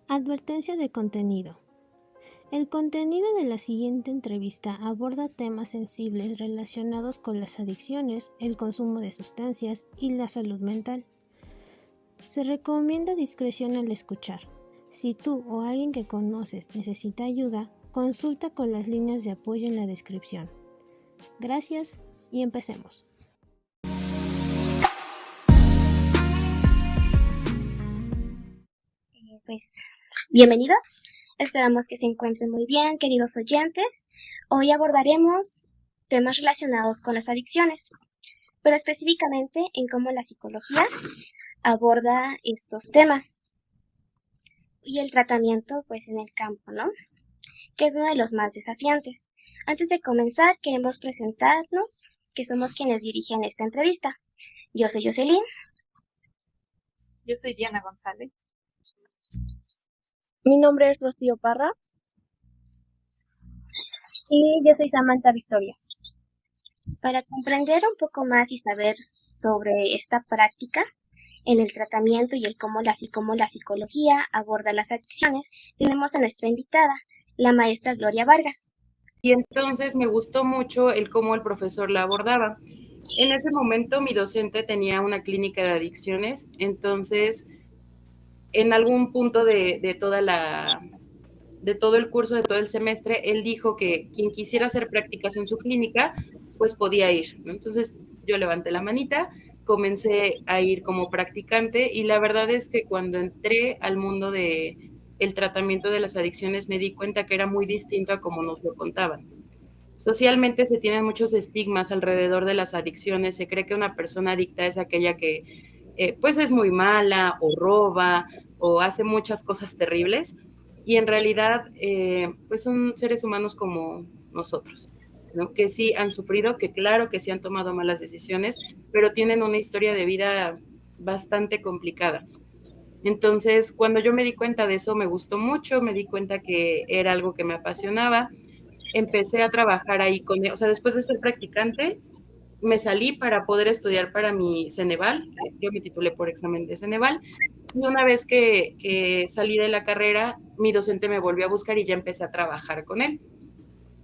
Advertencia de contenido. El contenido de la siguiente entrevista aborda temas sensibles relacionados con las adicciones, el consumo de sustancias y la salud mental. Se recomienda discreción al escuchar. Si tú o alguien que conoces necesita ayuda, consulta con las líneas de apoyo en la descripción. Gracias y empecemos. Pues bienvenidos, esperamos que se encuentren muy bien, queridos oyentes. Hoy abordaremos temas relacionados con las adicciones, pero específicamente en cómo la psicología aborda estos temas y el tratamiento pues en el campo, ¿no? Que es uno de los más desafiantes. Antes de comenzar, queremos presentarnos, que somos quienes dirigen esta entrevista. Yo soy Jocelyn. Yo soy Diana González. Mi nombre es Rocío Parra. Y yo soy Samantha Victoria. Para comprender un poco más y saber sobre esta práctica en el tratamiento y cómo la psicología aborda las adicciones, tenemos a nuestra invitada, la maestra Gloria Vargas. Y entonces me gustó mucho el cómo el profesor la abordaba. En ese momento mi docente tenía una clínica de adicciones, entonces en algún punto de todo el curso, de todo el semestre, él dijo que quien quisiera hacer prácticas en su clínica, pues podía ir, ¿no? Entonces yo levanté la manita, comencé a ir como practicante y la verdad es que cuando entré al mundo del tratamiento de las adicciones me di cuenta que era muy distinto a como nos lo contaban. Socialmente se tienen muchos estigmas alrededor de las adicciones, se cree que una persona adicta es aquella que pues es muy mala o roba o hace muchas cosas terribles y en realidad pues son seres humanos como nosotros, ¿no? Que sí han sufrido, que claro que sí han tomado malas decisiones, pero tienen una historia de vida bastante complicada. Entonces, cuando yo me di cuenta de eso, me gustó mucho, me di cuenta que era algo que me apasionaba, empecé a trabajar ahí con, o sea, después de ser practicante, me salí para poder estudiar para mi Ceneval, yo me titulé por examen de Ceneval, y una vez que salí de la carrera, mi docente me volvió a buscar y ya empecé a trabajar con él.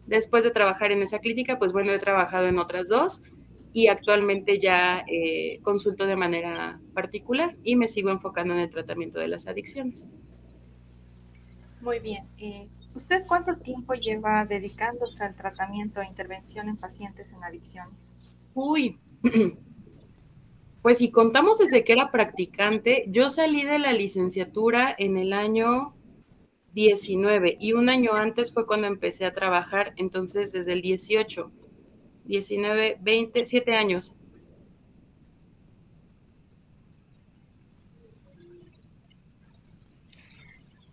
Después de trabajar en esa clínica, pues bueno, he trabajado en otras dos y actualmente ya consulto de manera particular y me sigo enfocando en el tratamiento de las adicciones. Muy bien. ¿Usted cuánto tiempo lleva dedicándose al tratamiento e intervención en pacientes en adicciones? Uy, pues si contamos desde que era practicante, yo salí de la licenciatura en el año 19 y un año antes fue cuando empecé a trabajar, entonces desde el 18, 19, 20, 7 años.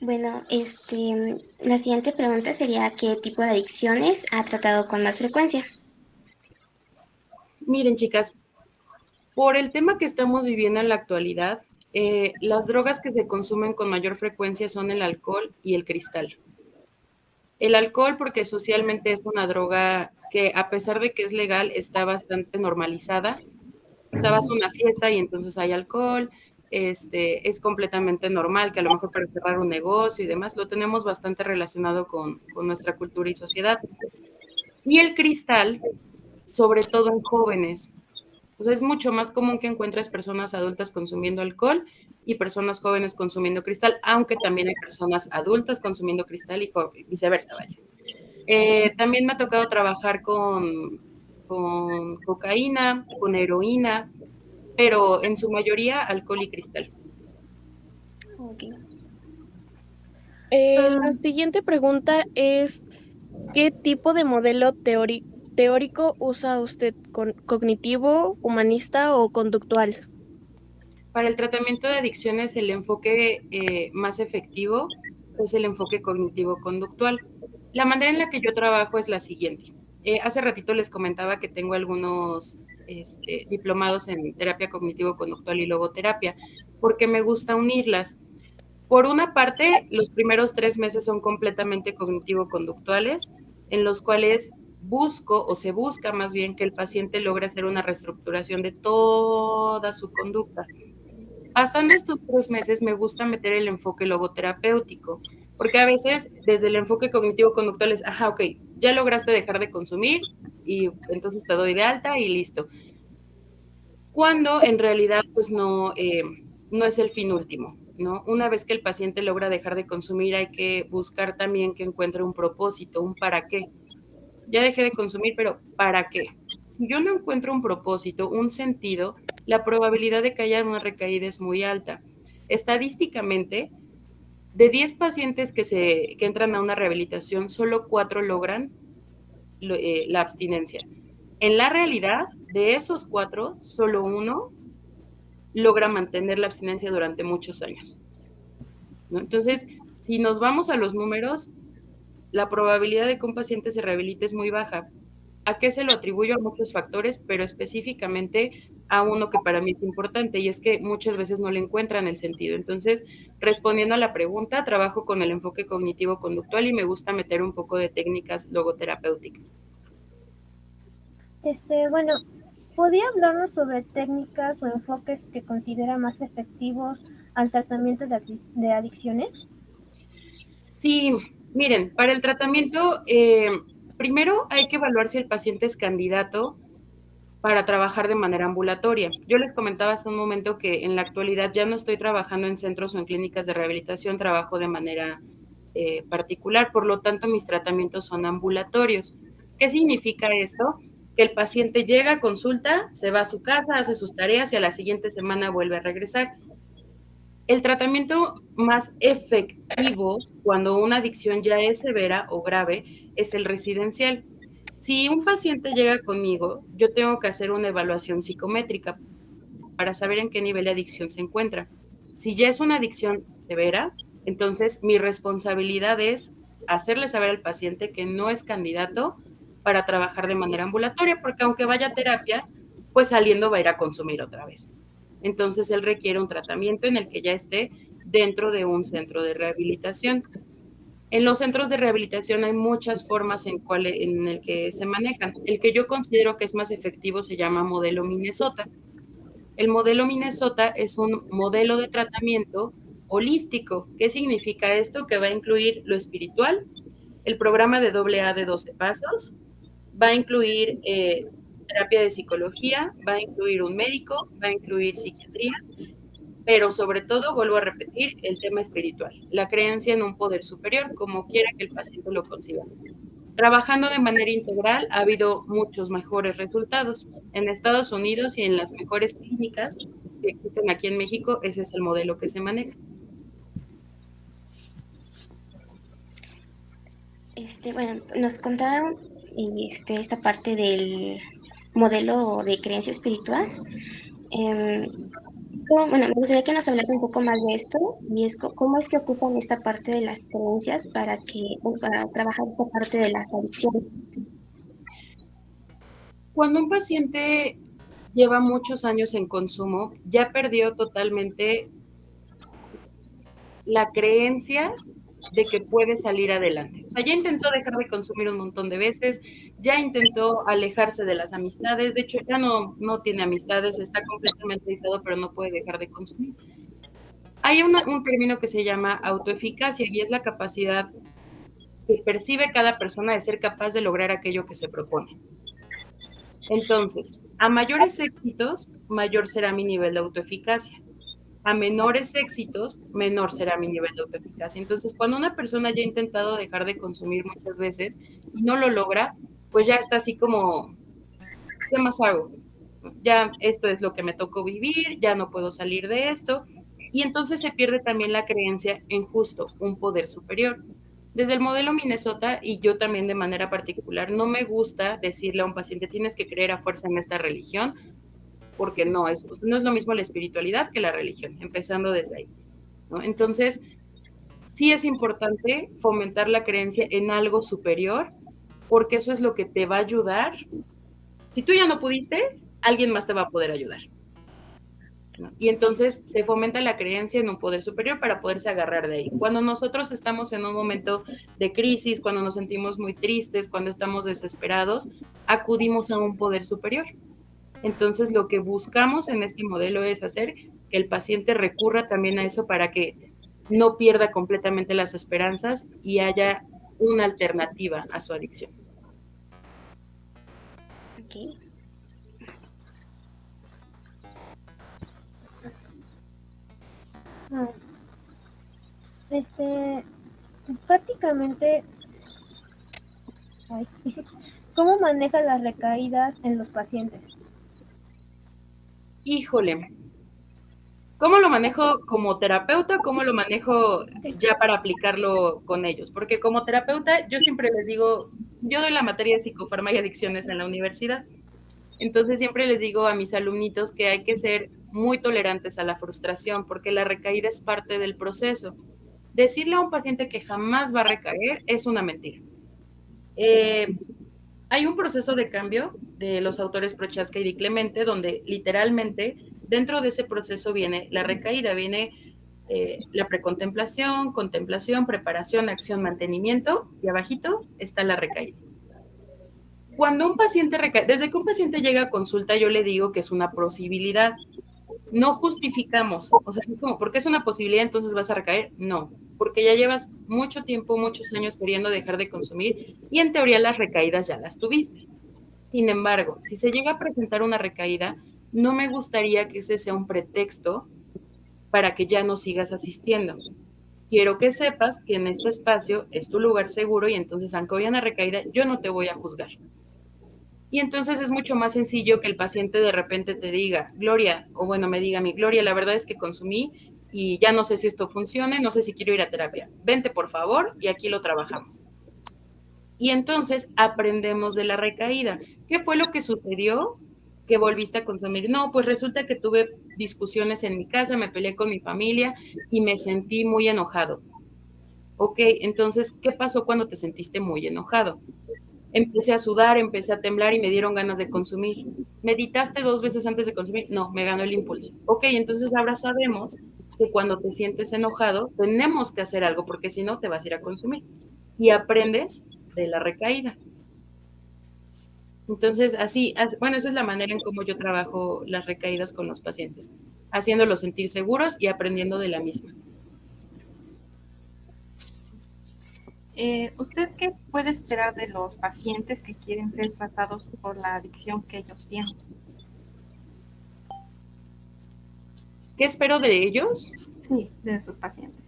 Bueno, la siguiente pregunta sería ¿qué tipo de adicciones ha tratado con más frecuencia? Miren, chicas, por el tema que estamos viviendo en la actualidad, las drogas que se consumen con mayor frecuencia son el alcohol y el cristal. El alcohol porque socialmente es una droga que a pesar de que es legal, está bastante normalizada. O sea, vas a una fiesta y entonces hay alcohol, es completamente normal que a lo mejor para cerrar un negocio y demás, lo tenemos bastante relacionado con nuestra cultura y sociedad. Y el cristal, sobre todo en jóvenes. O sea, es mucho más común que encuentres personas adultas consumiendo alcohol y personas jóvenes consumiendo cristal, aunque también hay personas adultas consumiendo cristal y viceversa, vaya. También me ha tocado trabajar con cocaína, con heroína, pero en su mayoría alcohol y cristal. Okay. La siguiente pregunta es, ¿qué tipo de modelo teórico usa usted? ¿Cognitivo, humanista o conductual? Para el tratamiento de adicciones, el enfoque más efectivo es el enfoque cognitivo-conductual. La manera en la que yo trabajo es la siguiente. Hace ratito les comentaba que tengo algunos diplomados en terapia cognitivo-conductual y logoterapia, porque me gusta unirlas. Por una parte, los primeros 3 meses son completamente cognitivo-conductuales, en los cuales busco o se busca más bien que el paciente logre hacer una reestructuración de toda su conducta. Pasando estos 3 meses, me gusta meter el enfoque logoterapéutico, porque a veces desde el enfoque cognitivo-conductual es, ajá, ok, ya lograste dejar de consumir y entonces te doy de alta y listo. Cuando en realidad pues no es el fin último, ¿no? Una vez que el paciente logra dejar de consumir, hay que buscar también que encuentre un propósito, un para qué. Ya dejé de consumir, pero ¿para qué? Si yo no encuentro un propósito, un sentido, la probabilidad de que haya una recaída es muy alta. Estadísticamente, de 10 pacientes que entran a una rehabilitación, solo 4 logran la abstinencia. En la realidad, de esos 4, solo 1 logra mantener la abstinencia durante muchos años, ¿no? Entonces, si nos vamos a los números, la probabilidad de que un paciente se rehabilite es muy baja. ¿A qué se lo atribuyo? A muchos factores, pero específicamente a uno que para mí es importante, y es que muchas veces no le encuentran el sentido. Entonces, respondiendo a la pregunta, trabajo con el enfoque cognitivo-conductual y me gusta meter un poco de técnicas logoterapéuticas. Bueno, ¿podría hablarnos sobre técnicas o enfoques que considera más efectivos al tratamiento de adicciones? Sí, miren, para el tratamiento, primero hay que evaluar si el paciente es candidato para trabajar de manera ambulatoria. Yo les comentaba hace un momento que en la actualidad ya no estoy trabajando en centros o en clínicas de rehabilitación, trabajo de manera particular, por lo tanto mis tratamientos son ambulatorios. ¿Qué significa esto? Que el paciente llega, consulta, se va a su casa, hace sus tareas y a la siguiente semana vuelve a regresar. El tratamiento más efectivo cuando una adicción ya es severa o grave es el residencial. Si un paciente llega conmigo, yo tengo que hacer una evaluación psicométrica para saber en qué nivel de adicción se encuentra. Si ya es una adicción severa, entonces mi responsabilidad es hacerle saber al paciente que no es candidato para trabajar de manera ambulatoria, porque aunque vaya a terapia, pues saliendo va a ir a consumir otra vez. Entonces él requiere un tratamiento en el que ya esté dentro de un centro de rehabilitación. En los centros de rehabilitación hay muchas formas en el que se manejan. El que yo considero que es más efectivo se llama modelo Minnesota. El modelo Minnesota es un modelo de tratamiento holístico. ¿Qué significa esto? Que va a incluir lo espiritual, el programa de AA de 12 pasos, va a incluir terapia de psicología, va a incluir un médico, va a incluir psiquiatría, pero sobre todo, vuelvo a repetir, el tema espiritual, la creencia en un poder superior, como quiera que el paciente lo conciba. Trabajando de manera integral ha habido muchos mejores resultados. En Estados Unidos y en las mejores clínicas que existen aquí en México, ese es el modelo que se maneja. Bueno, nos contaron esta parte del modelo de creencia espiritual. Me gustaría que nos hablas un poco más de esto y es cómo es que ocupan esta parte de las creencias para trabajar esta parte de las adicciones. Cuando un paciente lleva muchos años en consumo, ya perdió totalmente la creencia de que puede salir adelante. O sea, ya intentó dejar de consumir un montón de veces, ya intentó alejarse de las amistades, de hecho ya no tiene amistades, está completamente aislado, pero no puede dejar de consumir. Hay un término que se llama autoeficacia y es la capacidad que percibe cada persona de ser capaz de lograr aquello que se propone. Entonces, a mayores éxitos, mayor será mi nivel de autoeficacia. A menores éxitos, menor será mi nivel de autoeficacia. Entonces, cuando una persona ya ha intentado dejar de consumir muchas veces y no lo logra, pues ya está así como, ¿qué más hago? Ya esto es lo que me tocó vivir, ya no puedo salir de esto. Y entonces se pierde también la creencia en justo un poder superior. Desde el modelo Minnesota, y yo también de manera particular, no me gusta decirle a un paciente, tienes que creer a fuerza en esta religión, porque no es lo mismo la espiritualidad que la religión, empezando desde ahí, ¿no? Entonces, sí es importante fomentar la creencia en algo superior, porque eso es lo que te va a ayudar. Si tú ya no pudiste, alguien más te va a poder ayudar, ¿no? Y entonces se fomenta la creencia en un poder superior para poderse agarrar de ahí. Cuando nosotros estamos en un momento de crisis, cuando nos sentimos muy tristes, cuando estamos desesperados, acudimos a un poder superior. Entonces, lo que buscamos en este modelo es hacer que el paciente recurra también a eso para que no pierda completamente las esperanzas y haya una alternativa a su adicción. Ok. Prácticamente, ay, ¿cómo maneja las recaídas en los pacientes? Híjole, ¿cómo lo manejo como terapeuta? ¿Cómo lo manejo ya para aplicarlo con ellos? Porque como terapeuta yo siempre les digo, yo doy la materia de psicofarma y adicciones en la universidad. Entonces siempre les digo a mis alumnitos que hay que ser muy tolerantes a la frustración porque la recaída es parte del proceso. Decirle a un paciente que jamás va a recaer es una mentira. Hay un proceso de cambio de los autores Prochaska y Di Clemente donde literalmente dentro de ese proceso viene la recaída, viene la precontemplación, contemplación, preparación, acción, mantenimiento y abajito está la recaída. Cuando un paciente recae, desde que un paciente llega a consulta, yo le digo que es una posibilidad. No justificamos, o sea, es como, porque es una posibilidad, entonces vas a recaer. No, porque ya llevas mucho tiempo, muchos años queriendo dejar de consumir y en teoría las recaídas ya las tuviste. Sin embargo, si se llega a presentar una recaída, no me gustaría que ese sea un pretexto para que ya no sigas asistiendo. Quiero que sepas que en este espacio es tu lugar seguro y entonces, aunque haya una recaída, yo no te voy a juzgar. Y entonces es mucho más sencillo que el paciente de repente te diga, Gloria, o bueno, me diga mi Gloria, la verdad es que consumí y ya no sé si esto funcione, no sé si quiero ir a terapia. Vente, por favor, y aquí lo trabajamos. Y entonces aprendemos de la recaída. ¿Qué fue lo que sucedió? Que volviste a consumir. No, pues resulta que tuve discusiones en mi casa, me peleé con mi familia y me sentí muy enojado. Ok, entonces, ¿qué pasó cuando te sentiste muy enojado? Empecé a sudar, empecé a temblar y me dieron ganas de consumir. ¿Meditaste 2 veces antes de consumir? No, me ganó el impulso. Ok, entonces ahora sabemos que cuando te sientes enojado tenemos que hacer algo porque si no te vas a ir a consumir. Y aprendes de la recaída. Entonces, así, bueno, esa es la manera en cómo yo trabajo las recaídas con los pacientes, haciéndolos sentir seguros y aprendiendo de la misma. ¿Usted qué puede esperar de los pacientes que quieren ser tratados por la adicción que ellos tienen? ¿Qué espero de ellos? Sí, de sus pacientes.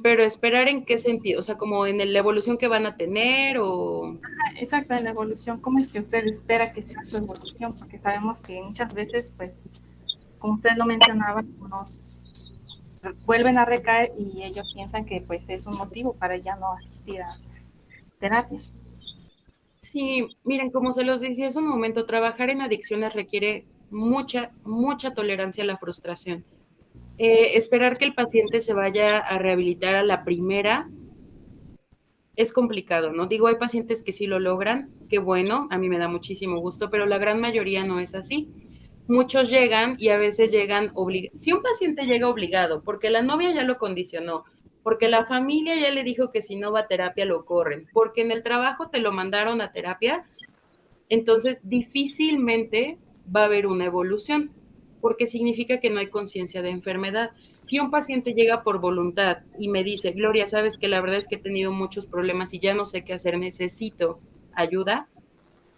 Pero esperar en qué sentido, o sea, como en la evolución que van a tener o... Exacto, en la evolución, ¿cómo es que usted espera que sea su evolución? Porque sabemos que muchas veces, pues, como usted lo mencionaba, unos vuelven a recaer y ellos piensan que pues es un motivo para ya no asistir a terapia. Sí, miren, como se los decía hace un momento, trabajar en adicciones requiere mucha, mucha tolerancia a la frustración. Esperar que el paciente se vaya a rehabilitar a la primera es complicado, ¿no? Digo, hay pacientes que sí lo logran, qué bueno, a mí me da muchísimo gusto, pero la gran mayoría no es así. Muchos llegan y a veces llegan obligados. Si un paciente llega obligado, porque la novia ya lo condicionó, porque la familia ya le dijo que si no va a terapia lo corren, porque en el trabajo te lo mandaron a terapia, entonces difícilmente va a haber una evolución, porque significa que no hay conciencia de enfermedad. Si un paciente llega por voluntad y me dice, Gloria, sabes que la verdad es que he tenido muchos problemas y ya no sé qué hacer, necesito ayuda,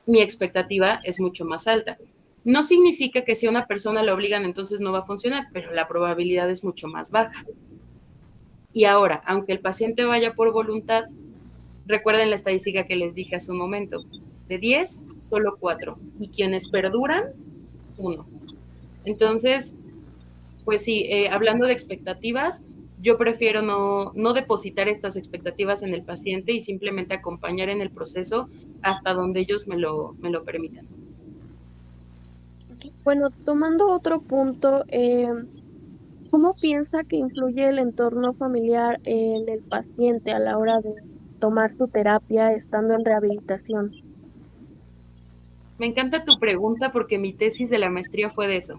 mi expectativa es mucho más alta. No significa que si a una persona la obligan entonces no va a funcionar, pero la probabilidad es mucho más baja. Y ahora, aunque el paciente vaya por voluntad, recuerden la estadística que les dije hace un momento, de 10, solo 4, y quienes perduran, 1. Entonces, pues sí, hablando de expectativas, yo prefiero no depositar estas expectativas en el paciente y simplemente acompañar en el proceso hasta donde ellos me lo permitan. Bueno, tomando otro punto, ¿cómo piensa que influye el entorno familiar en el paciente a la hora de tomar su terapia estando en rehabilitación? Me encanta tu pregunta porque mi tesis de la maestría fue de eso.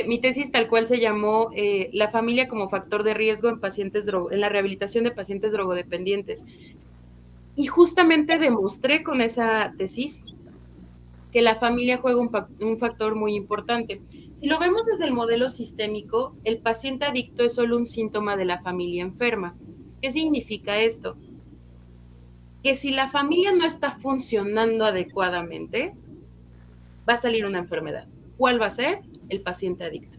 Mi tesis tal cual se llamó La familia como factor de riesgo en la rehabilitación de pacientes drogodependientes. Y justamente demostré con esa tesis que la familia juega un factor muy importante. Si lo vemos desde el modelo sistémico, el paciente adicto es solo un síntoma de la familia enferma. ¿Qué significa esto? Que si la familia no está funcionando adecuadamente, va a salir una enfermedad. ¿Cuál va a ser? El paciente adicto.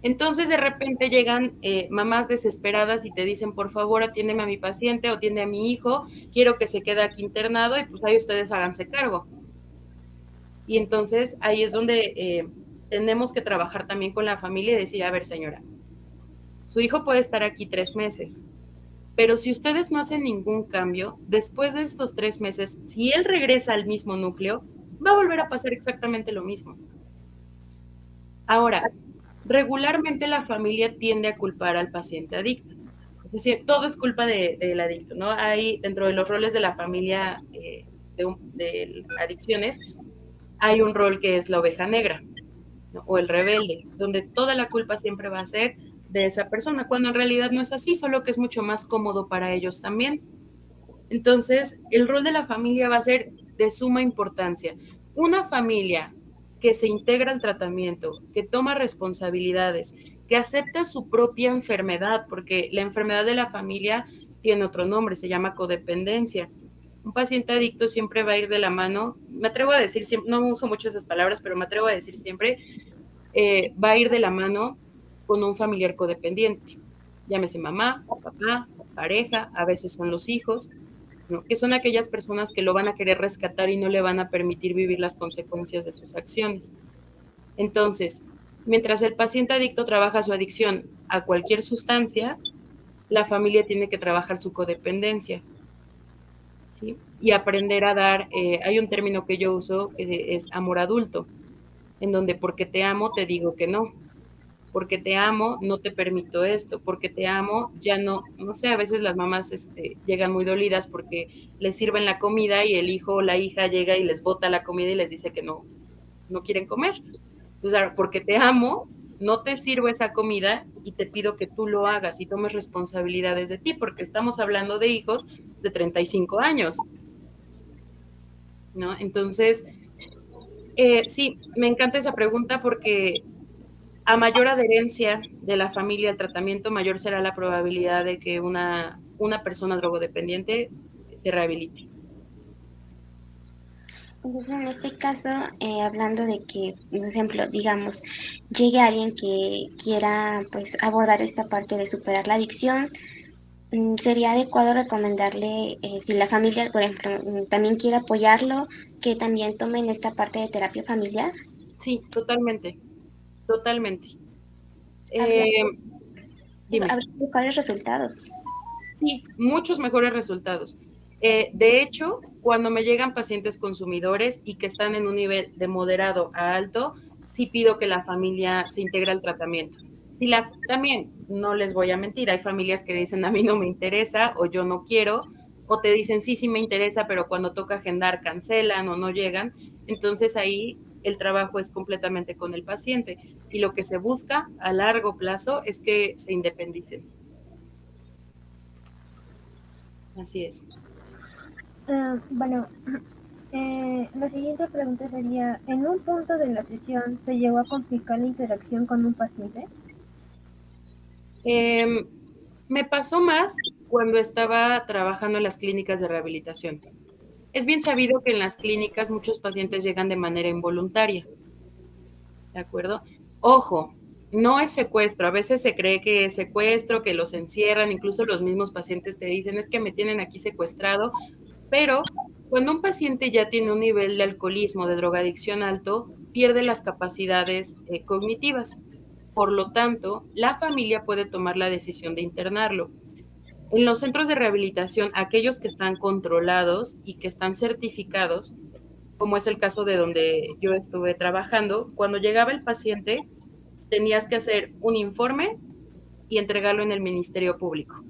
Entonces de repente llegan mamás desesperadas y te dicen, por favor, atiéndeme a mi paciente o atiende a mi hijo, quiero que se quede aquí internado y pues ahí ustedes háganse cargo. Y entonces ahí es donde tenemos que trabajar también con la familia y decir, a ver señora, su hijo puede estar aquí 3 meses, pero si ustedes no hacen ningún cambio, después de estos 3 meses, si él regresa al mismo núcleo, va a volver a pasar exactamente lo mismo. Ahora, regularmente la familia tiende a culpar al paciente adicto. Es decir, todo es culpa del adicto, ¿no? Hay dentro de los roles de la familia de adicciones, hay un rol que es la oveja negra, ¿no? O el rebelde, donde toda la culpa siempre va a ser de esa persona, cuando en realidad no es así, solo que es mucho más cómodo para ellos también. Entonces, el rol de la familia va a ser de suma importancia. Una familia que se integra al tratamiento, que toma responsabilidades, que acepta su propia enfermedad, porque la enfermedad de la familia tiene otro nombre, se llama codependencia. Un paciente adicto siempre va a ir de la mano, me atrevo a decir, no uso mucho esas palabras, pero me atrevo a decir siempre, va a ir de la mano con un familiar codependiente. Llámese mamá, papá, pareja, a veces son los hijos, ¿no? Que son aquellas personas que lo van a querer rescatar y no le van a permitir vivir las consecuencias de sus acciones. Entonces, mientras el paciente adicto trabaja su adicción a cualquier sustancia, la familia tiene que trabajar su codependencia, ¿sí? Y aprender a dar, hay un término que yo uso que es amor adulto, en donde porque te amo te digo que no, porque te amo, no te permito esto, porque te amo, ya no sé, a veces las mamás llegan muy dolidas porque les sirven la comida y el hijo o la hija llega y les bota la comida y les dice que no quieren comer. Entonces, porque te amo, no te sirvo esa comida y te pido que tú lo hagas y tomes responsabilidades de ti, porque estamos hablando de hijos de 35 años, ¿no? Entonces, sí, me encanta esa pregunta porque a mayor adherencia de la familia al tratamiento, mayor será la probabilidad de que una persona drogodependiente se rehabilite. Entonces, en este caso, hablando de que, por ejemplo, digamos, llegue alguien que quiera pues abordar esta parte de superar la adicción, sería adecuado recomendarle, si la familia, por ejemplo, también quiere apoyarlo, que también tomen esta parte de terapia familiar. Sí, totalmente, totalmente. Dime. Habría mejores resultados. Sí, muchos mejores resultados. De hecho, cuando me llegan pacientes consumidores y que están en un nivel de moderado a alto, sí pido que la familia se integre al tratamiento. También, no les voy a mentir, hay familias que dicen a mí no me interesa o yo no quiero, o te dicen sí me interesa, pero cuando toca agendar cancelan o no llegan. Entonces ahí el trabajo es completamente con el paciente y lo que se busca a largo plazo es que se independicen. Así es. Bueno, la siguiente pregunta sería, ¿en un punto de la sesión se llegó a complicar la interacción con un paciente? Me pasó más cuando estaba trabajando en las clínicas de rehabilitación. Es bien sabido que en las clínicas muchos pacientes llegan de manera involuntaria, ¿de acuerdo? Ojo, no es secuestro, a veces se cree que es secuestro, que los encierran, incluso los mismos pacientes te dicen, es que me tienen aquí secuestrado, pero cuando un paciente ya tiene un nivel de alcoholismo, de drogadicción alto, pierde las capacidades cognitivas. Por lo tanto, la familia puede tomar la decisión de internarlo. En los centros de rehabilitación, aquellos que están controlados y que están certificados, como es el caso de donde yo estuve trabajando, cuando llegaba el paciente, tenías que hacer un informe y entregarlo en el Ministerio Público.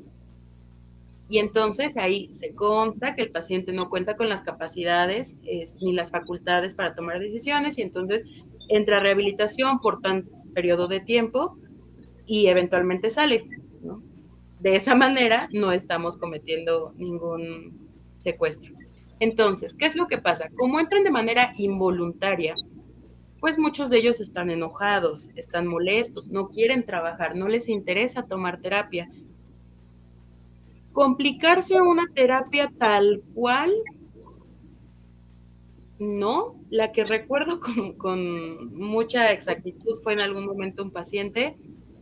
Y entonces ahí se consta que el paciente no cuenta con las capacidades ni las facultades para tomar decisiones y entonces entra a rehabilitación por tan periodo de tiempo y eventualmente sale, ¿no? De esa manera no estamos cometiendo ningún secuestro. Entonces, ¿qué es lo que pasa? Como entran de manera involuntaria, pues muchos de ellos están enojados, están molestos, no quieren trabajar, no les interesa tomar terapia. Complicarse una terapia tal cual, no. La que recuerdo con mucha exactitud fue en algún momento un paciente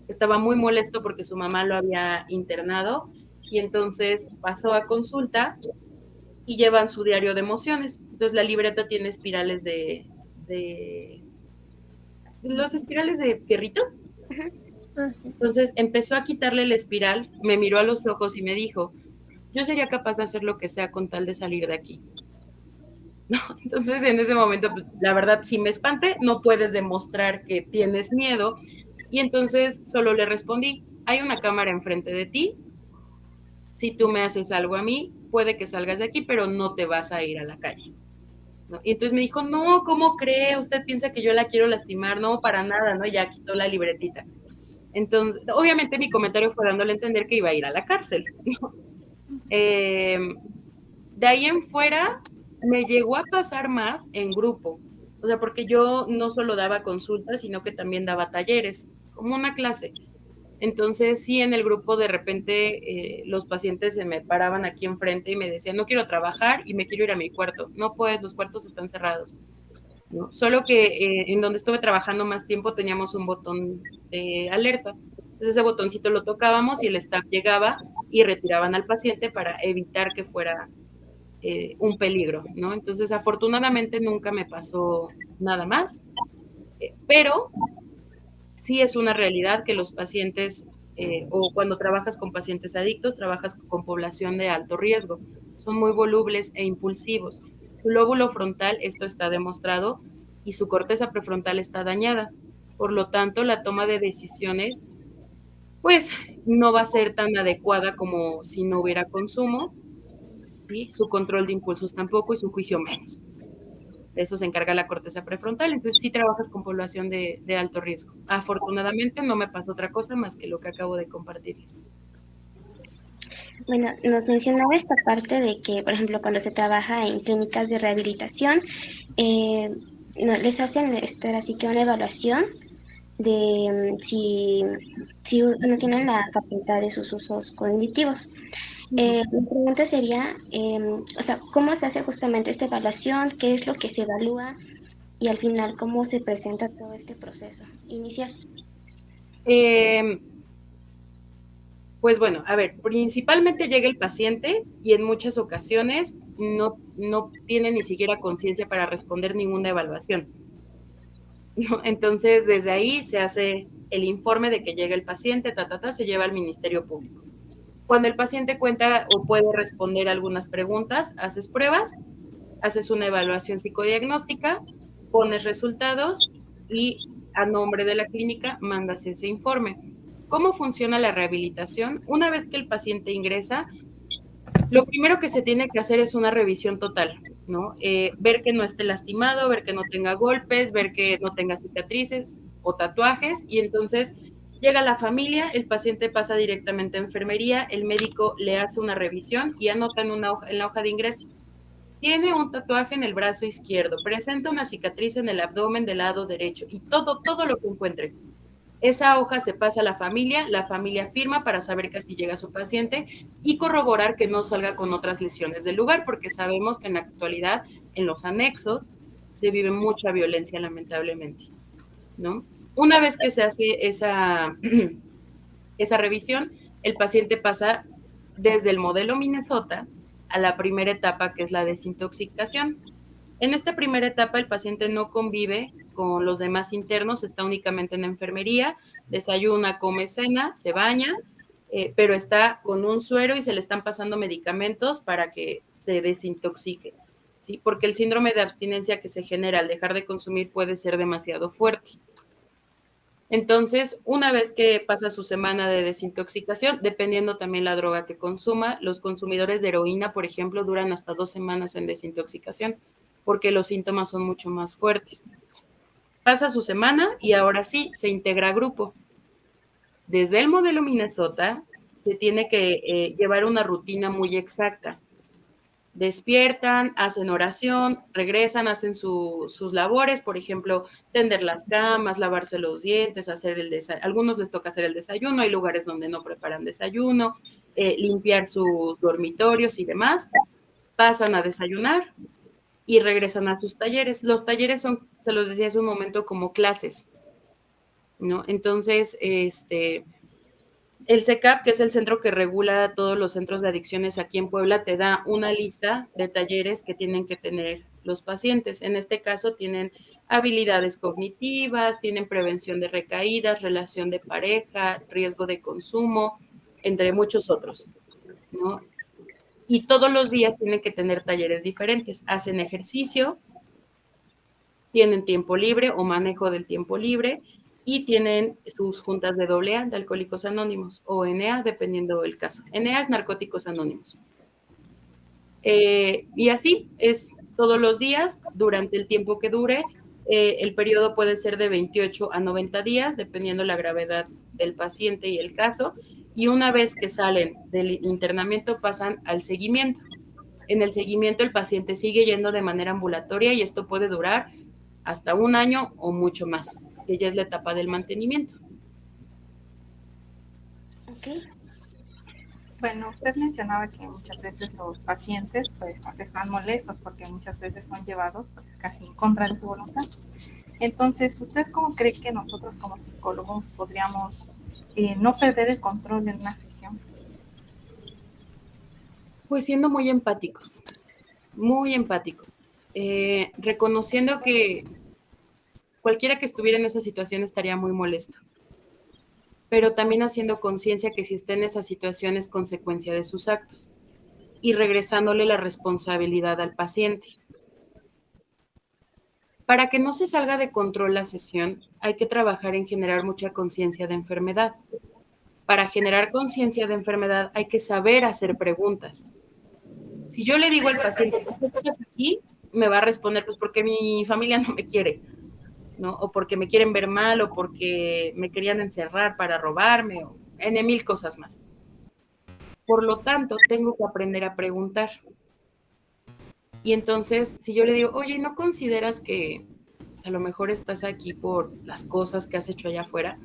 que estaba muy molesto porque su mamá lo había internado y entonces pasó a consulta y llevan su diario de emociones. Entonces la libreta tiene espirales de los espirales de fierrito. Entonces empezó a quitarle la espiral, me miró a los ojos y me dijo, yo sería capaz de hacer lo que sea con tal de salir de aquí. ¿No? Entonces en ese momento, pues, la verdad, si me espanté, no puedes demostrar que tienes miedo. Y entonces solo le respondí, hay una cámara enfrente de ti, si tú me haces algo a mí, puede que salgas de aquí, pero no te vas a ir a la calle. ¿No? Y entonces me dijo, no, ¿cómo cree? ¿Usted piensa que yo la quiero lastimar? No, para nada, ¿no? Ya quitó la libretita. Entonces, obviamente mi comentario fue dándole a entender que iba a ir a la cárcel, ¿no? De ahí en fuera, me llegó a pasar más en grupo. O sea, porque yo no solo daba consultas, sino que también daba talleres, como una clase. Entonces, sí, en el grupo de repente los pacientes se me paraban aquí enfrente y me decían, no quiero trabajar y me quiero ir a mi cuarto. No, pues los cuartos están cerrados. ¿No? Solo que en donde estuve trabajando más tiempo teníamos un botón de alerta. Entonces ese botoncito lo tocábamos y el staff llegaba y retiraban al paciente para evitar que fuera un peligro, ¿no? Entonces afortunadamente nunca me pasó nada más, pero sí es una realidad que los pacientes o cuando trabajas con pacientes adictos, trabajas con población de alto riesgo. Son muy volubles e impulsivos. Su lóbulo frontal, esto está demostrado, y su corteza prefrontal está dañada. Por lo tanto, la toma de decisiones, pues, no va a ser tan adecuada como si no hubiera consumo, ¿sí? Su control de impulsos tampoco y su juicio menos. De eso se encarga la corteza prefrontal. Entonces sí trabajas con población de alto riesgo. Afortunadamente no me pasó otra cosa más que lo que acabo de compartirles. Bueno, nos mencionaba esta parte de que, por ejemplo, cuando se trabaja en clínicas de rehabilitación, les hacen así que una evaluación de si uno tiene la facultad de sus usos cognitivos. Mi pregunta sería, o sea, ¿cómo se hace justamente esta evaluación? ¿Qué es lo que se evalúa? Y al final, ¿cómo se presenta todo este proceso inicial? Pues bueno, a ver, principalmente llega el paciente y en muchas ocasiones no tiene ni siquiera conciencia para responder ninguna evaluación. ¿No? Entonces, desde ahí se hace el informe de que llega el paciente, se lleva al Ministerio Público. Cuando el paciente cuenta o puede responder algunas preguntas, haces pruebas, haces una evaluación psicodiagnóstica, pones resultados y a nombre de la clínica mandas ese informe. ¿Cómo funciona la rehabilitación? Una vez que el paciente ingresa, lo primero que se tiene que hacer es una revisión total, ¿no? Ver que no esté lastimado, ver que no tenga golpes, ver que no tenga cicatrices o tatuajes, y entonces llega la familia, el paciente pasa directamente a enfermería, el médico le hace una revisión y anota en la hoja de ingreso. Tiene un tatuaje en el brazo izquierdo, presenta una cicatriz en el abdomen del lado derecho y todo lo que encuentre. Esa hoja se pasa a la familia firma para saber que así llega su paciente y corroborar que no salga con otras lesiones del lugar, porque sabemos que en la actualidad en los anexos se vive mucha violencia lamentablemente, ¿no? Una vez que se hace esa revisión, el paciente pasa desde el modelo Minnesota a la primera etapa, que es la desintoxicación. En esta primera etapa el paciente no convive con los demás internos, está únicamente en enfermería, desayuna, come, cena, se baña, pero está con un suero y se le están pasando medicamentos para que se desintoxique, ¿sí? Porque el síndrome de abstinencia que se genera al dejar de consumir puede ser demasiado fuerte. Entonces, una vez que pasa su semana de desintoxicación, dependiendo también la droga que consuma, los consumidores de heroína, por ejemplo, duran hasta 2 semanas en desintoxicación, porque los síntomas son mucho más fuertes. Pasa su semana y ahora sí, se integra a grupo. Desde el modelo Minnesota, se tiene que llevar una rutina muy exacta. Despiertan, hacen oración, regresan, hacen sus labores, por ejemplo, tender las camas, lavarse los dientes, hacer el desayuno. Algunos les toca hacer el desayuno, hay lugares donde no preparan desayuno, limpiar sus dormitorios y demás. Pasan a desayunar y regresan a sus talleres. Los talleres son, se los decía hace un momento, como clases, ¿no? Entonces, el CECAP, que es el centro que regula todos los centros de adicciones aquí en Puebla, te da una lista de talleres que tienen que tener los pacientes. En este caso tienen habilidades cognitivas, tienen prevención de recaídas, relación de pareja, riesgo de consumo, entre muchos otros, ¿no? Y todos los días tienen que tener talleres diferentes. Hacen ejercicio, tienen tiempo libre o manejo del tiempo libre, y tienen sus juntas de AA, de Alcohólicos Anónimos, o NA, dependiendo del caso. NA es Narcóticos Anónimos. Y así es todos los días, durante el tiempo que dure. El periodo puede ser de 28 a 90 días, dependiendo la gravedad del paciente y el caso. Y una vez que salen del internamiento, pasan al seguimiento. En el seguimiento, el paciente sigue yendo de manera ambulatoria y esto puede durar hasta un año o mucho más, que ya es la etapa del mantenimiento. Ok. Bueno, usted mencionaba que muchas veces los pacientes pues están molestos porque muchas veces son llevados pues casi en contra de su voluntad. Entonces, ¿usted cómo cree que nosotros como psicólogos podríamos no perder el control en una sesión? Pues siendo muy empáticos, reconociendo que cualquiera que estuviera en esa situación estaría muy molesto, pero también haciendo conciencia que si está en esa situación es consecuencia de sus actos y regresándole la responsabilidad al paciente. Para que no se salga de control la sesión, hay que trabajar en generar mucha conciencia de enfermedad. Para generar conciencia de enfermedad hay que saber hacer preguntas. Si yo le digo al paciente, ¿por qué estás aquí?, me va a responder, pues porque mi familia no me quiere, ¿no? O porque me quieren ver mal, o porque me querían encerrar para robarme, o en mil cosas más. Por lo tanto, tengo que aprender a preguntar. Y entonces, si yo le digo, oye, ¿no consideras que pues, a lo mejor estás aquí por las cosas que has hecho allá afuera?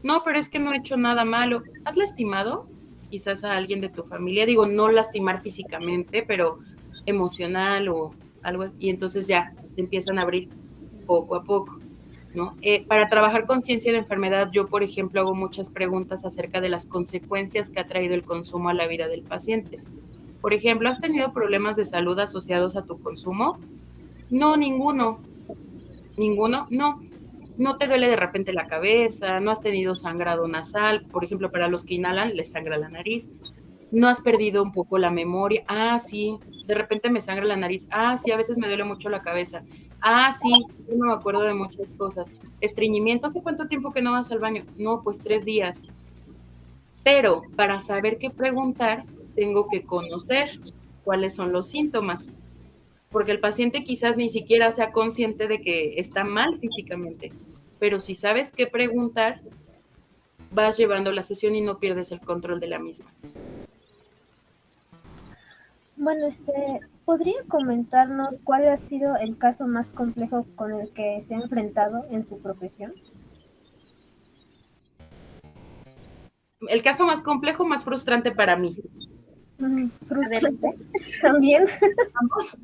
No, pero es que no he hecho nada malo. ¿Has lastimado quizás a alguien de tu familia? Digo, no lastimar físicamente, pero emocional o algo. Y entonces ya se empiezan a abrir poco a poco, ¿no? Para trabajar conciencia de enfermedad, yo, por ejemplo, hago muchas preguntas acerca de las consecuencias que ha traído el consumo a la vida del paciente. Por ejemplo, ¿has tenido problemas de salud asociados a tu consumo? No, ninguno. ¿Ninguno? No. ¿No te duele de repente la cabeza? ¿No has tenido sangrado nasal? Por ejemplo, para los que inhalan, les sangra la nariz. ¿No has perdido un poco la memoria? Ah, sí. De repente me sangra la nariz. Ah, sí, a veces me duele mucho la cabeza. Ah, sí, yo no me acuerdo de muchas cosas. ¿Estreñimiento? ¿Hace cuánto tiempo que no vas al baño? No, pues 3 días. Pero para saber qué preguntar, tengo que conocer cuáles son los síntomas, porque el paciente quizás ni siquiera sea consciente de que está mal físicamente, pero si sabes qué preguntar, vas llevando la sesión y no pierdes el control de la misma. Bueno, ¿podría comentarnos cuál ha sido el caso más complejo con el que se ha enfrentado en su profesión? El caso más complejo, más frustrante para mí. Frustrante también. ¿Ambos?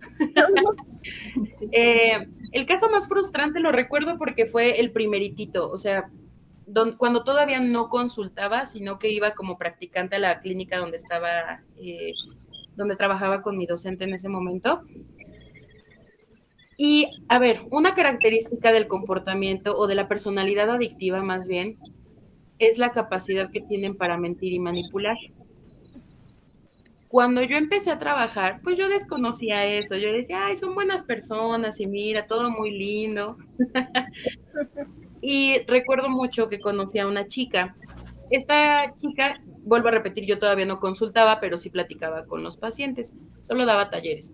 El caso más frustrante lo recuerdo porque fue el primeritito, o sea, cuando todavía no consultaba, sino que iba como practicante a la clínica donde estaba, donde trabajaba con mi docente en ese momento. Y, a ver, una característica del comportamiento o de la personalidad adictiva más bien es la capacidad que tienen para mentir y manipular. Cuando yo empecé a trabajar, pues yo desconocía eso. Yo decía, ay, son buenas personas y mira, todo muy lindo. Y recuerdo mucho que conocí a una chica. Esta chica, vuelvo a repetir, yo todavía no consultaba, pero sí platicaba con los pacientes. Solo daba talleres.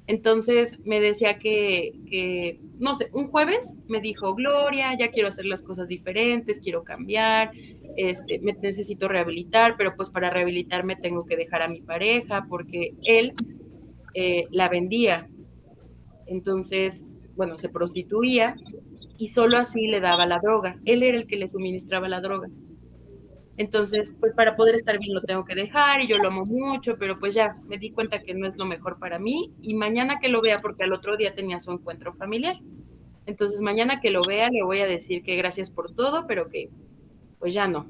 Entonces me decía que, no sé, un jueves me dijo, Gloria, ya quiero hacer las cosas diferentes, quiero cambiar, me necesito rehabilitar, pero pues para rehabilitarme tengo que dejar a mi pareja porque él la vendía. Entonces, bueno, se prostituía y solo así le daba la droga. Él era el que le suministraba la droga. Entonces, pues para poder estar bien lo tengo que dejar y yo lo amo mucho, pero pues ya me di cuenta que no es lo mejor para mí y mañana que lo vea, porque al otro día tenía su encuentro familiar. Entonces, mañana que lo vea le voy a decir que gracias por todo, pero que pues ya no.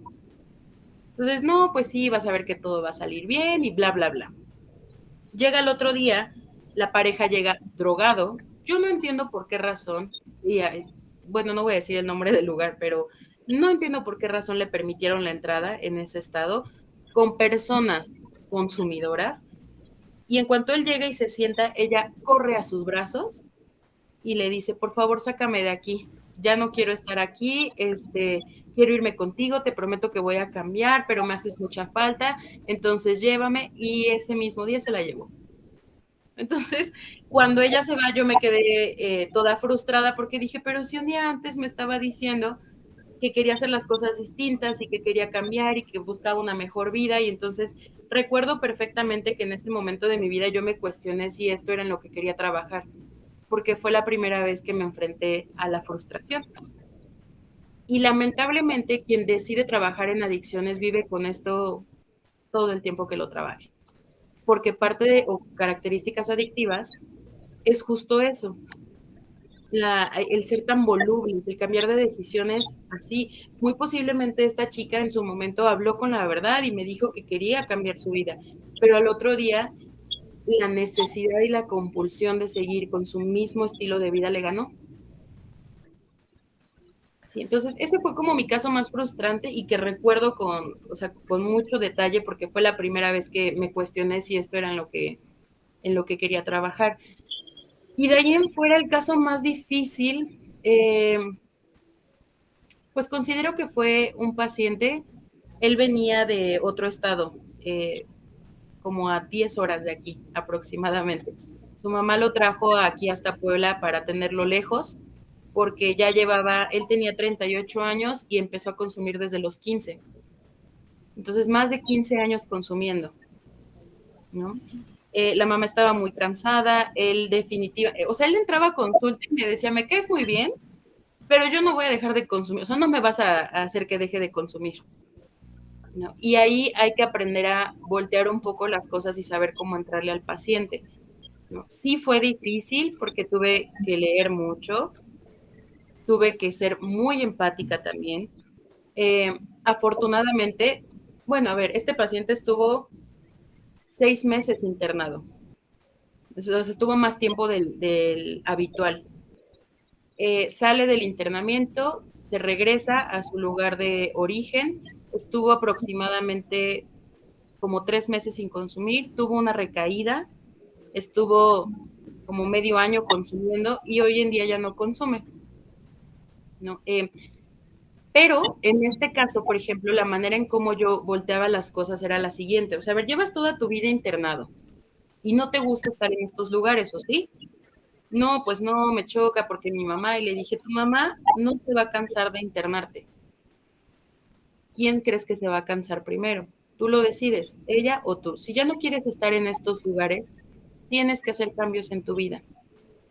Entonces, no, pues sí, vas a ver que todo va a salir bien y bla, bla, bla. Llega el otro día, la pareja llega drogado. Yo no entiendo por qué razón, y bueno, no voy a decir el nombre del lugar, pero no entiendo por qué razón le permitieron la entrada en ese estado con personas consumidoras. Y en cuanto él llega y se sienta, ella corre a sus brazos y le dice, por favor, sácame de aquí, ya no quiero estar aquí, quiero irme contigo, te prometo que voy a cambiar, pero me haces mucha falta, entonces llévame, y ese mismo día se la llevó. Entonces, cuando ella se va, yo me quedé toda frustrada porque dije, pero si un día antes me estaba diciendo que quería hacer las cosas distintas y que quería cambiar y que buscaba una mejor vida, y entonces recuerdo perfectamente que en ese momento de mi vida yo me cuestioné si esto era en lo que quería trabajar, porque fue la primera vez que me enfrenté a la frustración. Y lamentablemente quien decide trabajar en adicciones vive con esto todo el tiempo que lo trabaje, porque parte de o características adictivas es justo eso, el ser tan voluble, el cambiar de decisiones así. Muy posiblemente esta chica en su momento habló con la verdad y me dijo que quería cambiar su vida, pero al otro día la necesidad y la compulsión de seguir con su mismo estilo de vida le ganó. Sí, entonces ese fue como mi caso más frustrante y que recuerdo con mucho detalle porque fue la primera vez que me cuestioné si esto era en lo que quería trabajar. Y de ahí en fuera el caso más difícil, pues considero que fue un paciente, él venía de otro estado, como a 10 horas de aquí aproximadamente. Su mamá lo trajo aquí hasta Puebla para tenerlo lejos, porque ya él tenía 38 años y empezó a consumir desde los 15. Entonces, más de 15 años consumiendo, ¿no? La mamá estaba muy cansada, él él entraba a consulta y me decía, me caes muy bien, pero yo no voy a dejar de consumir, o sea, no me vas a hacer que deje de consumir, ¿no? Y ahí hay que aprender a voltear un poco las cosas y saber cómo entrarle al paciente, ¿no? Sí fue difícil porque tuve que leer mucho, tuve que ser muy empática también. Afortunadamente, bueno, a ver, este paciente estuvo 6 meses internado, entonces estuvo más tiempo del habitual. Sale del internamiento, se regresa a su lugar de origen, estuvo aproximadamente como 3 meses sin consumir, tuvo una recaída, estuvo como medio año consumiendo y hoy en día ya no consume, ¿no? Pero en este caso, por ejemplo, la manera en cómo yo volteaba las cosas era la siguiente, o sea, a ver, llevas toda tu vida internado y no te gusta estar en estos lugares, ¿o sí? No, pues no, me choca porque mi mamá, y le dije, tu mamá no se va a cansar de internarte. ¿Quién crees que se va a cansar primero? Tú lo decides, ella o tú. Si ya no quieres estar en estos lugares, tienes que hacer cambios en tu vida.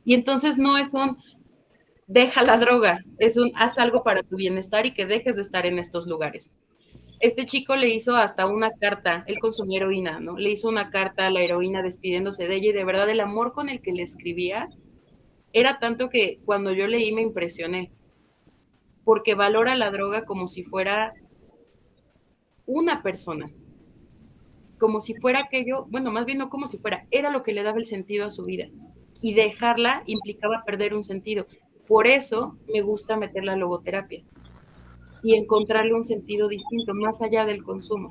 Y entonces no es un deja la droga, es un haz algo para tu bienestar y que dejes de estar en estos lugares. Este chico le hizo hasta una carta, él consumía heroína, ¿no? Le hizo una carta a la heroína despidiéndose de ella y de verdad el amor con el que le escribía era tanto que cuando yo leí me impresioné, porque valora la droga como si fuera una persona, como si fuera aquello, bueno, más bien no como si fuera, era lo que le daba el sentido a su vida. Y dejarla implicaba perder un sentido. Por eso me gusta meter la logoterapia y encontrarle un sentido distinto, más allá del consumo.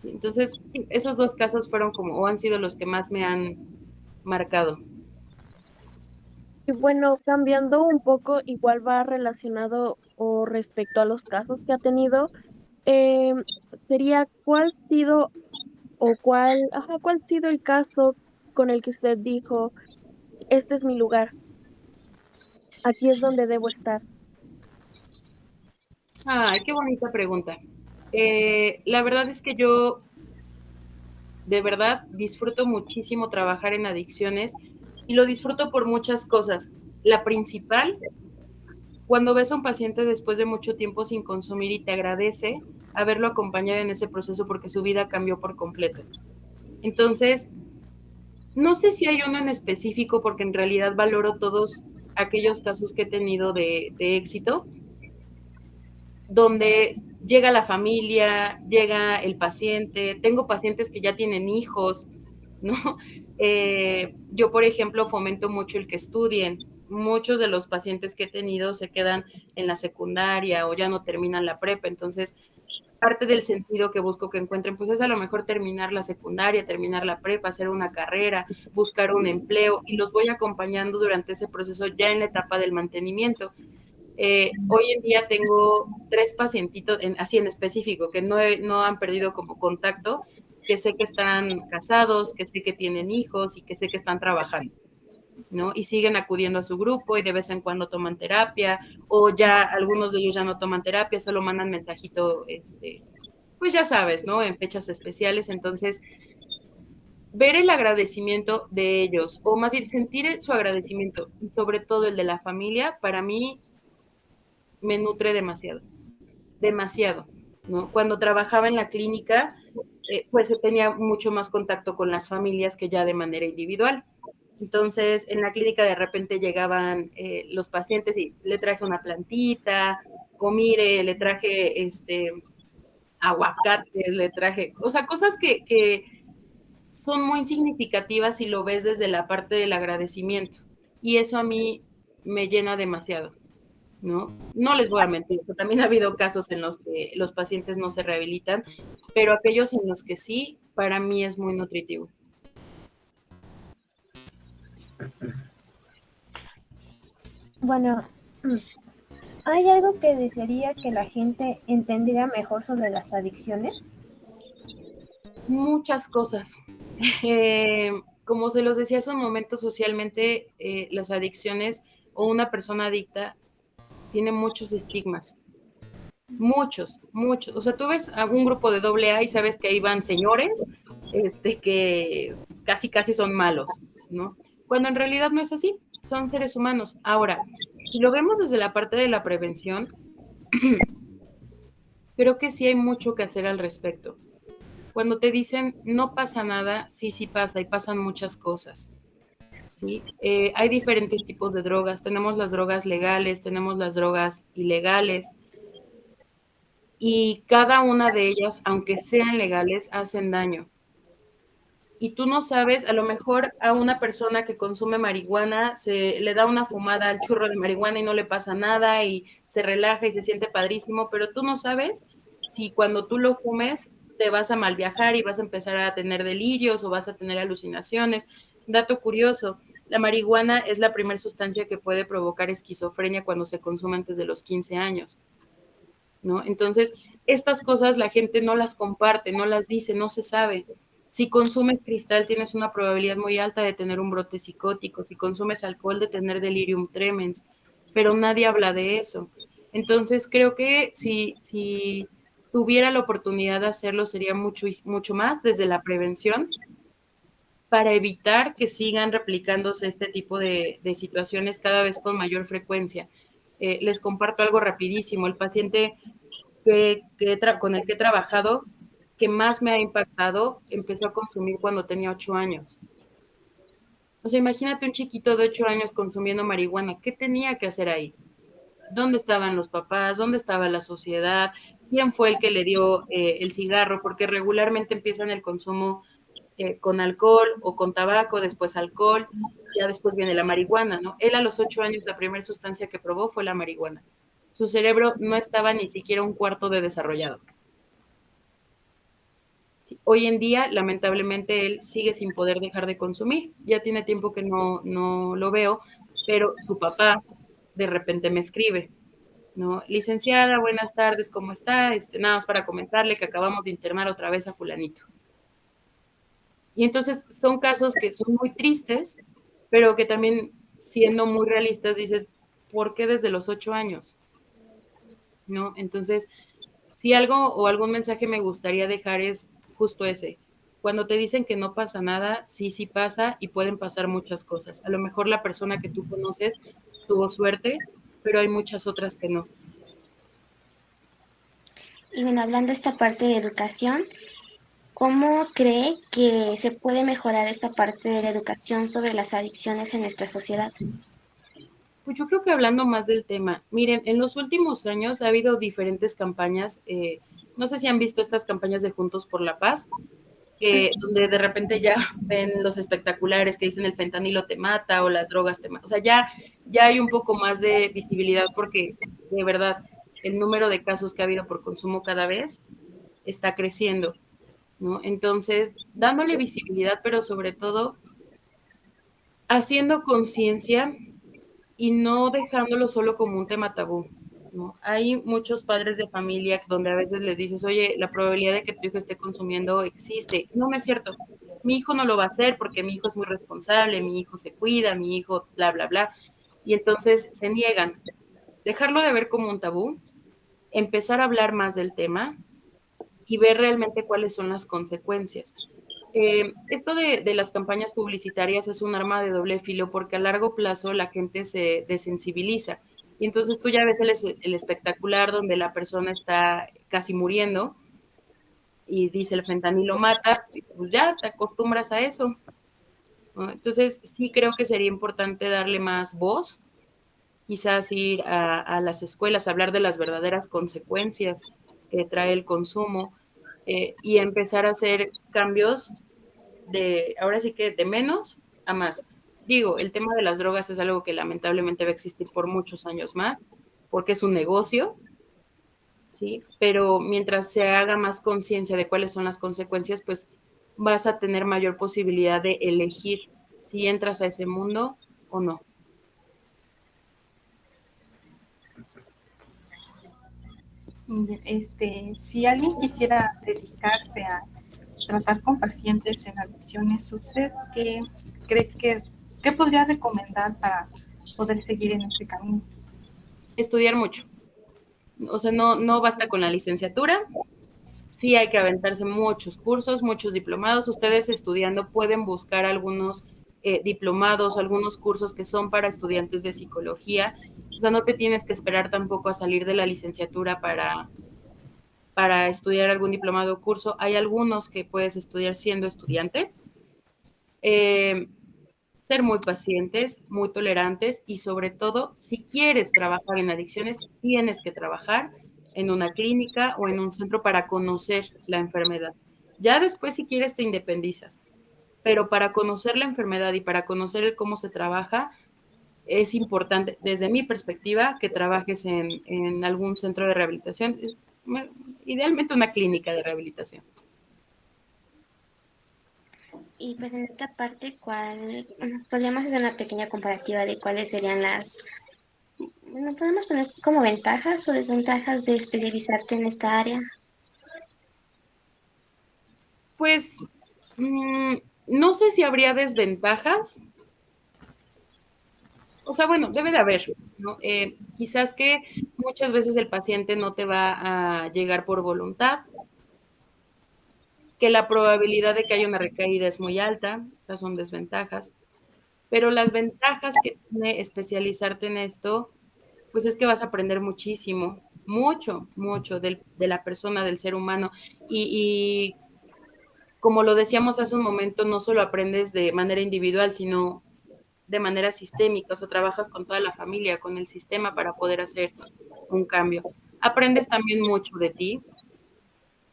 Entonces, sí, esos dos casos fueron como, o han sido los que más me han marcado. Y bueno, cambiando un poco, igual va relacionado o respecto a los casos que ha tenido, eh, sería cuál ha sido el caso con el que usted dijo, este es mi lugar, aquí es donde debo estar. Ay, qué bonita pregunta. La verdad es que yo De verdad, disfruto muchísimo trabajar en adicciones y lo disfruto por muchas cosas. La principal, cuando ves a un paciente después de mucho tiempo sin consumir y te agradece haberlo acompañado en ese proceso porque su vida cambió por completo. Entonces, no sé si hay uno en específico porque en realidad valoro todos aquellos casos que he tenido de éxito, donde llega la familia, llega el paciente, tengo pacientes que ya tienen hijos, ¿no? Yo, por ejemplo, fomento mucho el que estudien. Muchos de los pacientes que he tenido se quedan en la secundaria o ya no terminan la prepa, entonces parte del sentido que busco que encuentren, pues es a lo mejor terminar la secundaria, terminar la prepa, hacer una carrera, buscar un empleo y los voy acompañando durante ese proceso ya en la etapa del mantenimiento. Hoy en día tengo 3 pacientitos, así en específico, que no han perdido como contacto, que sé que están casados, que sé que tienen hijos y que sé que están trabajando, ¿no? Y siguen acudiendo a su grupo y de vez en cuando toman terapia, o ya algunos de ellos ya no toman terapia, solo mandan mensajito, pues ya sabes, ¿no? En fechas especiales. Entonces, ver el agradecimiento de ellos, o más bien sentir su agradecimiento, y sobre todo el de la familia, para mí me nutre demasiado, demasiado, ¿no? Cuando trabajaba en la clínica, pues tenía mucho más contacto con las familias que ya de manera individual. Entonces, en la clínica de repente llegaban los pacientes y le traje una plantita, o mire, le traje aguacates, le traje, o sea, cosas que son muy significativas si lo ves desde la parte del agradecimiento. Y eso a mí me llena demasiado, ¿no? No les voy a mentir, también ha habido casos en los que los pacientes no se rehabilitan, pero aquellos en los que sí, para mí es muy nutritivo. Bueno, ¿hay algo que desearía que la gente entendiera mejor sobre las adicciones? Muchas cosas. Como se los decía hace un momento, socialmente las adicciones o una persona adicta tiene muchos estigmas. Muchos, muchos. O sea, tú ves a un grupo de AA y sabes que ahí van señores que casi, casi son malos, ¿no? Cuando en realidad no es así, son seres humanos. Ahora, si lo vemos desde la parte de la prevención, creo que sí hay mucho que hacer al respecto. Cuando te dicen no pasa nada, sí, sí pasa y pasan muchas cosas. ¿Sí? Hay diferentes tipos de drogas. Tenemos las drogas legales, tenemos las drogas ilegales y cada una de ellas, aunque sean legales, hacen daño. Y tú no sabes, a lo mejor a una persona que consume marihuana se le da una fumada al churro de marihuana y no le pasa nada y se relaja y se siente padrísimo, pero tú no sabes si cuando tú lo fumes te vas a mal viajar y vas a empezar a tener delirios o vas a tener alucinaciones. Dato curioso, la marihuana es la primera sustancia que puede provocar esquizofrenia cuando se consume antes de los 15 años, ¿no? Entonces, estas cosas la gente no las comparte, no las dice, no se sabe. Si consumes cristal, tienes una probabilidad muy alta de tener un brote psicótico. Si consumes alcohol, de tener delirium tremens. Pero nadie habla de eso. Entonces, creo que si tuviera la oportunidad de hacerlo, sería mucho, mucho más desde la prevención para evitar que sigan replicándose este tipo de situaciones cada vez con mayor frecuencia. Les comparto algo rapidísimo. El paciente con el que he trabajado, que más me ha impactado, empezó a consumir cuando tenía 8 años. O sea, imagínate un chiquito de 8 años consumiendo marihuana. ¿Qué tenía que hacer ahí? ¿Dónde estaban los papás? ¿Dónde estaba la sociedad? ¿Quién fue el que le dio el cigarro? Porque regularmente empiezan el consumo con alcohol o con tabaco, después alcohol, ya después viene la marihuana, ¿no? Él a los 8 años la primera sustancia que probó fue la marihuana. Su cerebro no estaba ni siquiera un cuarto de desarrollado. Hoy en día, lamentablemente, él sigue sin poder dejar de consumir. Ya tiene tiempo que no lo veo, pero su papá de repente me escribe, ¿no? Licenciada, buenas tardes, ¿cómo está? Nada más para comentarle que acabamos de internar otra vez a fulanito. Y entonces son casos que son muy tristes, pero que también, siendo muy realistas, dices, ¿por qué desde los 8 años? ¿No? Entonces, si algo o algún mensaje me gustaría dejar es justo ese. Cuando te dicen que no pasa nada, sí, sí pasa y pueden pasar muchas cosas. A lo mejor la persona que tú conoces tuvo suerte, pero hay muchas otras que no. Y bueno, hablando de esta parte de educación, ¿cómo cree que se puede mejorar esta parte de la educación sobre las adicciones en nuestra sociedad? Pues yo creo que hablando más del tema, miren, en los últimos años ha habido diferentes campañas, no sé si han visto estas campañas de Juntos por la Paz, donde de repente ya ven los espectaculares que dicen el fentanilo te mata o las drogas te matan. O sea, ya hay un poco más de visibilidad porque de verdad el número de casos que ha habido por consumo cada vez está creciendo, ¿no? Entonces, dándole visibilidad, pero sobre todo haciendo conciencia y no dejándolo solo como un tema tabú, ¿no? Hay muchos padres de familia donde a veces les dices, oye, la probabilidad de que tu hijo esté consumiendo existe. No, no es cierto. Mi hijo no lo va a hacer porque mi hijo es muy responsable, mi hijo se cuida, mi hijo bla, bla, bla. Y entonces se niegan. Dejarlo de ver como un tabú, empezar a hablar más del tema y ver realmente cuáles son las consecuencias. Esto de las campañas publicitarias es un arma de doble filo porque a largo plazo la gente se desensibiliza. Y entonces tú ya ves el espectacular donde la persona está casi muriendo y dice el fentanilo mata, y pues ya te acostumbras a eso, ¿no? Entonces sí creo que sería importante darle más voz, quizás ir a las escuelas, hablar de las verdaderas consecuencias que trae el consumo y empezar a hacer cambios ahora sí que de menos a más. Digo, el tema de las drogas es algo que lamentablemente va a existir por muchos años más, porque es un negocio, ¿sí? Pero mientras se haga más conciencia de cuáles son las consecuencias, pues vas a tener mayor posibilidad de elegir si entras a ese mundo o no. Si alguien quisiera dedicarse a tratar con pacientes en adicciones, ¿usted qué cree qué podría recomendar para poder seguir en este camino? Estudiar mucho. O sea, no basta con la licenciatura, sí hay que aventarse muchos cursos, muchos diplomados. Ustedes estudiando pueden buscar algunos diplomados, algunos cursos que son para estudiantes de psicología. O sea, no te tienes que esperar tampoco a salir de la licenciatura para estudiar algún diplomado o curso. Hay algunos que puedes estudiar siendo estudiante. Eh, Ser muy pacientes, muy tolerantes y sobre todo, si quieres trabajar en adicciones, tienes que trabajar en una clínica o en un centro para conocer la enfermedad. Ya después, si quieres, te independizas, pero para conocer la enfermedad y para conocer el cómo se trabaja, es importante, desde mi perspectiva, que trabajes en algún centro de rehabilitación, idealmente una clínica de rehabilitación. Y pues en esta parte, podríamos hacer una pequeña comparativa de cuáles serían bueno, podemos poner como ventajas o desventajas de especializarte en esta área? Pues no sé si habría desventajas. O sea, bueno, debe de haber, ¿no? Quizás que muchas veces el paciente no te va a llegar por voluntad, que la probabilidad de que haya una recaída es muy alta, o sea, son desventajas. Pero las ventajas que tiene especializarte en esto, pues es que vas a aprender muchísimo, mucho, mucho de la persona, del ser humano. Y como lo decíamos hace un momento, no solo aprendes de manera individual, sino de manera sistémica, o sea, trabajas con toda la familia, con el sistema para poder hacer un cambio. Aprendes también mucho de ti,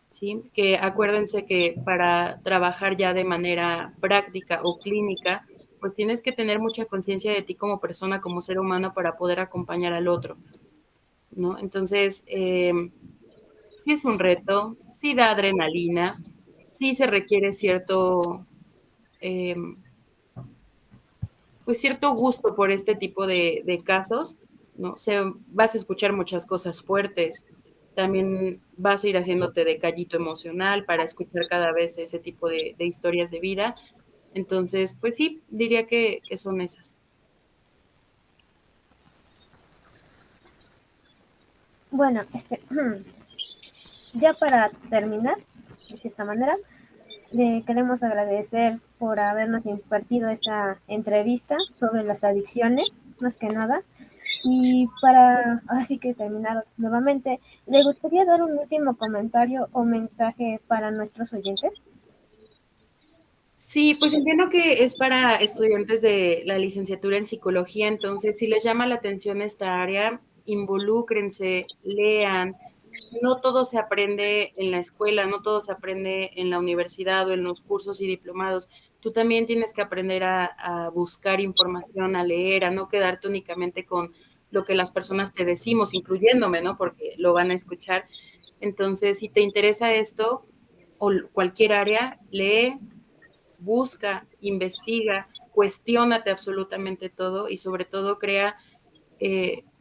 ¿sí? Que acuérdense que para trabajar ya de manera práctica o clínica, pues tienes que tener mucha conciencia de ti como persona, como ser humano, para poder acompañar al otro, ¿no? Entonces, sí es un reto, sí da adrenalina, sí se requiere cierto, eh, pues cierto gusto por este tipo de casos, ¿no? O sea, vas a escuchar muchas cosas fuertes, también vas a ir haciéndote de callito emocional para escuchar cada vez ese tipo de historias de vida. Entonces, pues sí, diría que son esas. Bueno, ya para terminar, de cierta manera, Le queremos agradecer por habernos impartido esta entrevista sobre las adicciones, más que nada. Y para, así que terminar nuevamente, ¿le gustaría dar un último comentario o mensaje para nuestros oyentes? Sí, pues entiendo que es para estudiantes de la licenciatura en psicología, entonces si les llama la atención esta área, involúcrense, lean. No todo se aprende en la escuela, no todo se aprende en la universidad o en los cursos y diplomados. Tú también tienes que aprender a buscar información, a leer, a no quedarte únicamente con lo que las personas te decimos, incluyéndome, ¿no? Porque lo van a escuchar. Entonces, si te interesa esto o cualquier área, lee, busca, investiga, cuestiónate absolutamente todo y sobre todo crea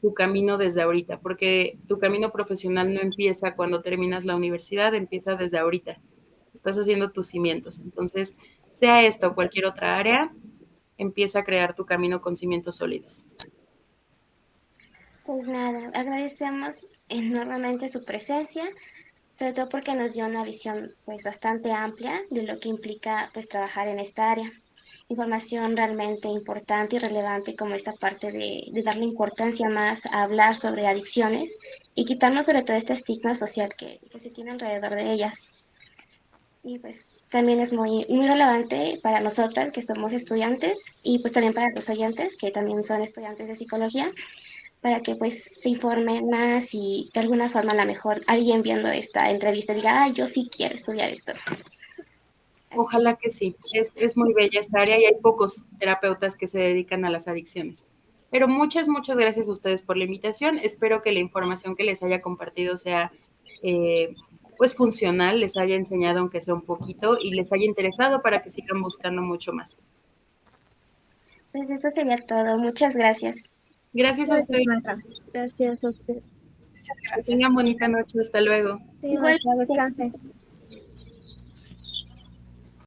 tu camino desde ahorita, porque tu camino profesional no empieza cuando terminas la universidad, empieza desde ahorita. Estás haciendo tus cimientos. Entonces, sea esta o cualquier otra área, empieza a crear tu camino con cimientos sólidos. Pues nada, agradecemos enormemente su presencia, sobre todo porque nos dio una visión pues bastante amplia de lo que implica pues trabajar en esta área. Información realmente importante y relevante como esta parte de darle importancia más a hablar sobre adicciones y quitarnos sobre todo este estigma social que se tiene alrededor de ellas. Y pues también es muy relevante para nosotras que somos estudiantes y pues también para los oyentes que también son estudiantes de psicología, para que pues se informen más y de alguna forma a lo mejor alguien viendo esta entrevista diga, ah, yo sí quiero estudiar esto. Ojalá que sí. Es muy bella esta área y hay pocos terapeutas que se dedican a las adicciones. Pero muchas gracias a ustedes por la invitación. Espero que la información que les haya compartido sea pues funcional, les haya enseñado aunque sea un poquito y les haya interesado para que sigan buscando mucho más. Pues eso sería todo. Muchas gracias. Gracias a Gracias, ustedes. maestra. Gracias a usted. Muchas Que gracias. tengan bonita noche. Hasta luego. Sí, Igual, maestra, descanse.